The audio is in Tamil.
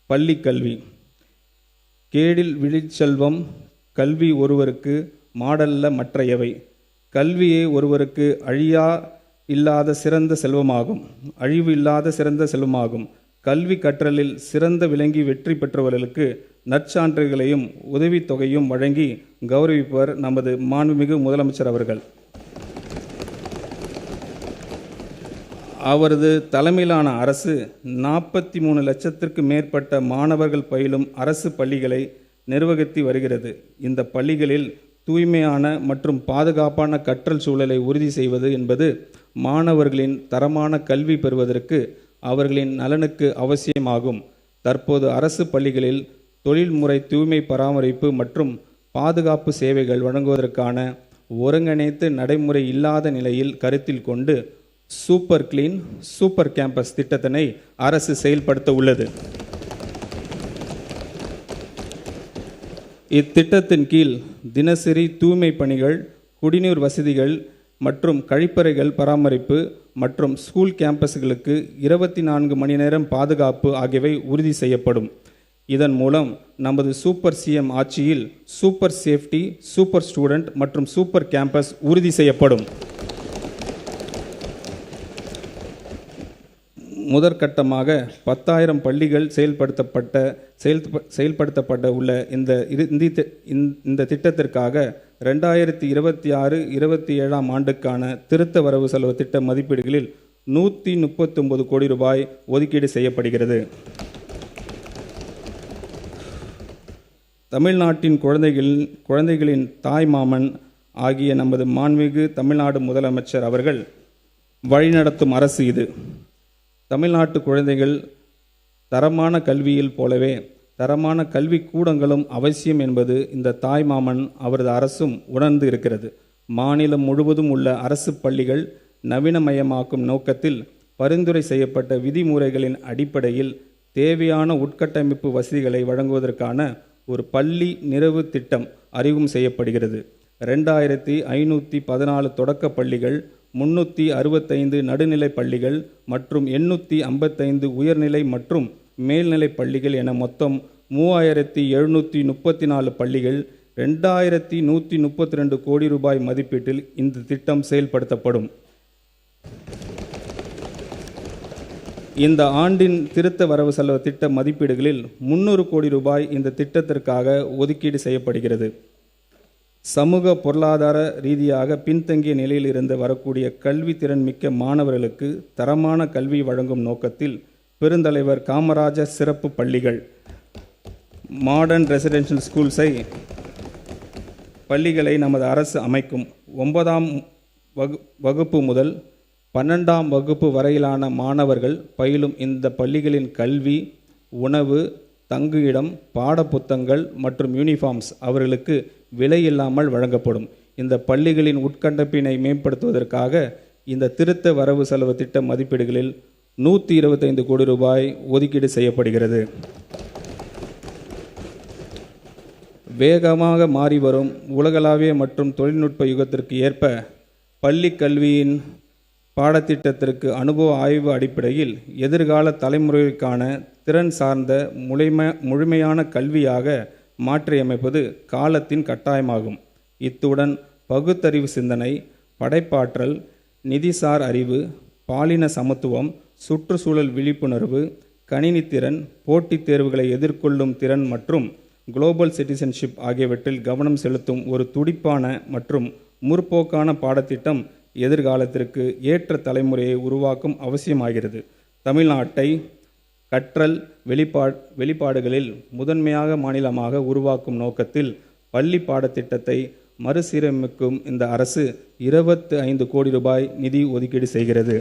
பள்ளி கல்வி. கேடில் விழிச்செல்வம் கல்வி ஒருவருக்கு மாடல்ல மற்ற எவை. கல்வியே ஒருவருக்கு அழிவு இல்லாத சிறந்த செல்வமாகும். கல்வி கற்றலில் சிறந்த விளங்கி வெற்றி பெற்றவர்களுக்கு நற்சான்றுகளையும் உதவித்தொகையும் வழங்கி கௌரவிப்பவர் நமது மாண்புமிகு முதலமைச்சர் அவர்கள். அவரது தலைமையிலான அரசு 43 லட்சத்திற்கு மேற்பட்ட மாணவர்கள் பயிலும் அரசு பள்ளிகளை நிர்வகித்து வருகிறது. இந்த பள்ளிகளில் தூய்மையான மற்றும் பாதுகாப்பான கற்றல் சூழலை உறுதி செய்வது என்பது மாணவர்களின் தரமான கல்வி பெறுவதற்கு அவர்களின் நலனுக்கு அவசியமாகும். தற்போது அரசு பள்ளிகளில் தொழில்முறை தூய்மை பராமரிப்பு மற்றும் பாதுகாப்பு சேவைகள் வழங்குவதற்கான ஒருங்கிணைத்து நடைமுறை இல்லாத நிலையில் கருத்தில் கொண்டு சூப்பர் கிளீன் சூப்பர் கேம்பஸ் திட்டத்தினை அரசு செயல்படுத்த உள்ளது. இத்திட்டத்தின் கீழ் தினசரி தூய்மை பணிகள், குடிநீர் வசதிகள் மற்றும் கழிப்பறைகள் பராமரிப்பு மற்றும் ஸ்கூல் கேம்பஸ்களுக்கு 24 மணி நேரம் பாதுகாப்பு ஆகியவை உறுதி செய்யப்படும். இதன் மூலம் நமது சூப்பர் சிஎம் ஆட்சியில் சூப்பர் சேஃப்டி, சூப்பர் ஸ்டூடெண்ட் மற்றும் சூப்பர் கேம்பஸ் உறுதி செய்யப்படும். முதற்கட்டமாக 10,000 பள்ளிகள் செயல்படுத்தப்பட உள்ள இந்த திட்டத்திற்காக 2026-27 ஆண்டுக்கான திருத்த வரவு செலவு திட்ட மதிப்பீடுகளில் 139 கோடி ரூபாய் ஒதுக்கீடு செய்யப்படுகிறது. தமிழ்நாட்டின் குழந்தைகளின் தாய்மாமன் ஆகிய நமது மாண்புமிகு தமிழ்நாடு முதலமைச்சர் அவர்கள் வழிநடத்தும் அரசு இது. தமிழ்நாட்டு குழந்தைகள் தரமான கல்வியில் போலவே தரமான கல்வி கூடங்களும் அவசியம் என்பது இந்த தாய்மாமன் அவரது அரசும் உணர்ந்து இருக்கிறது. மாநிலம் முழுவதும் உள்ள அரசு பள்ளிகள் நவீனமயமாக்கும் நோக்கத்தில் பரிந்துரை செய்யப்பட்ட விதிமுறைகளின் அடிப்படையில் தேவையான உட்கட்டமைப்பு வசதிகளை வழங்குவதற்கான ஒரு பள்ளி நிறைவு திட்டம் அறிமுகம் செய்யப்படுகிறது. 2514 தொடக்க பள்ளிகள், 365 நடுநிலை பள்ளிகள் மற்றும் 855 உயர்நிலை மற்றும் மேல்நிலை பள்ளிகள் என மொத்தம் 3734 பள்ளிகள் 2132 கோடி ரூபாய் மதிப்பீட்டில் இந்த திட்டம் செயல்படுத்தப்படும். இந்த ஆண்டின் திருத்த வரவு செலவு திட்ட மதிப்பீடுகளில் 300 கோடி ரூபாய் இந்த திட்டத்திற்காக ஒதுக்கீடு செய்யப்படுகிறது. சமூக பொருளாதார ரீதியாக பின்தங்கிய நிலையில் இருந்து வரக்கூடிய கல்வி திறன் மிக்க மாணவர்களுக்கு தரமான கல்வி வழங்கும் நோக்கத்தில் பெருந்தலைவர் காமராஜர் சிறப்பு பள்ளிகள், மாடர்ன் ரெசிடென்ஷியல் ஸ்கூல்ஸை பள்ளிகளை நமது அரசு அமைக்கும். 9ஆம் வகுப்பு முதல் 12ஆம் வகுப்பு வரையிலான மாணவர்கள் பயிலும் இந்த பள்ளிகளின் கல்வி, உணவு, தங்குயிடம், பாடப்புத்தகங்கள் மற்றும் யூனிஃபார்ம்ஸ் அவர்களுக்கு விலையில்லாமல் வழங்கப்படும். இந்த பள்ளிகளின் உட்கட்டமைப்பினை மேம்படுத்துவதற்காக இந்த திருத்த வரவு செலவு திட்ட மதிப்பீடுகளில் 125 கோடி ரூபாய் ஒதுக்கீடு செய்யப்படுகிறது. வேகமாக மாறி வரும் உலகளாவிய மற்றும் தொழில்நுட்ப யுகத்திற்கு ஏற்ப பள்ளி கல்வியின் பாடத்திட்டத்திற்கு அனுபவ ஆய்வு அடிப்படையில் எதிர்கால தலைமுறைக்கான திறன் சார்ந்த முழுமையான கல்வியாக மாற்றியமைப்பது காலத்தின் கட்டாயமாகும். இத்துடன் பகுத்தறிவு சிந்தனை, படைப்பாற்றல், நிதிசார் அறிவு, பாலின சமத்துவம், சுற்றுச்சூழல் விழிப்புணர்வு, கணினி திறன், போட்டித் தேர்வுகளை எதிர்கொள்ளும் திறன் மற்றும் குளோபல் சிட்டிசன்ஷிப் ஆகியவற்றில் கவனம் செலுத்தும் ஒரு துடிப்பான மற்றும் முற்போக்கான பாடத்திட்டம் எதிர்காலத்திற்கு ஏற்ற தலைமுறையை உருவாக்கும் அவசியமாகிறது. தமிழ்நாட்டை கற்றல் வெளிப்பாடுகளில் முதன்மையாக மாநிலமாக உருவாக்கும் நோக்கத்தில் பள்ளி பாடத்திட்டத்தை மறுசீரமைக்கும் இந்த அரசு 25 கோடி ரூபாய் நிதி ஒதுக்கீடு செய்கிறது.